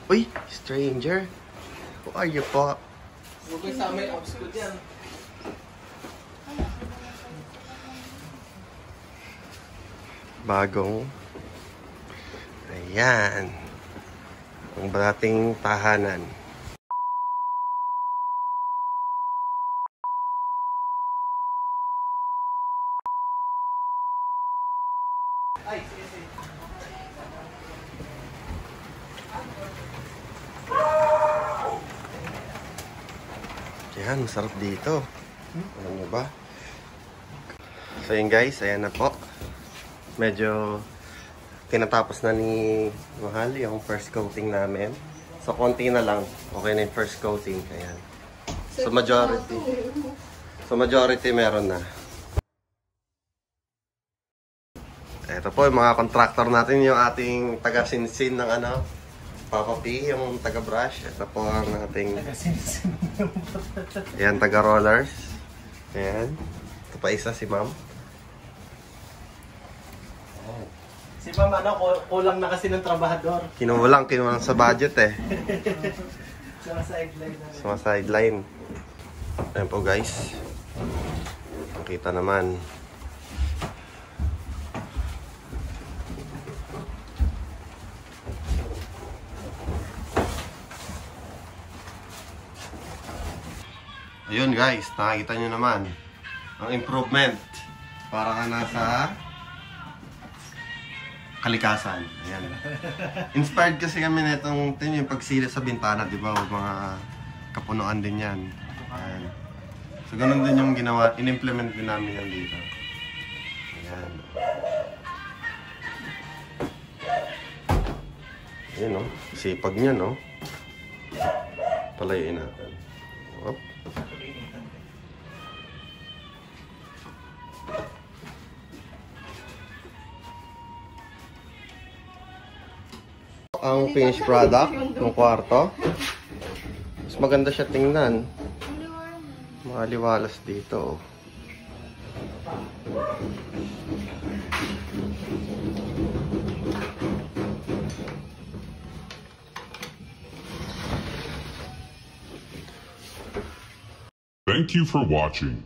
Uy, stranger. Who are you po? Huwag sa amin, obs ko dyan. Bagong. Ayan. Ang dating tahanan. Ay, sige, sige. Ayan, masarap dito. Alam nyo ba? So yun guys, ayan na po. Medyo tinatapos na ni Mahal yung first coating namin. So konti na lang. Okay na yung first coating. Ayan. So majority meron na. Ito po yung mga contractor natin, yung ating taga-sinsin ng ano, Papa P, yung taga-brush. Ito po ang ating ayan, taga-rollers. Ayan. Ito pa isa si Ma'am. Si Ma'am, ano, kulang na kasi ng trabahador. Kinulang sa budget eh. Sa sideline na rin. Sa sideline. Ayan po guys. Makita naman. Ayun guys, nakikita nyo naman ang improvement. Para ka nasa kalikasan. Ayan. Inspired kasi kami nitong yung pagsili sa bintana, di ba? Mga kapunuan din yan. Ayan. So ganun din yung ginawa, in-implement din namin yan dito. Ayan. Ayan o, sipag niya no. Palayuin natin. Op. Ang finished product ng kwarto. Mas maganda siya tingnan. Maliwalas dito. Thank you for watching.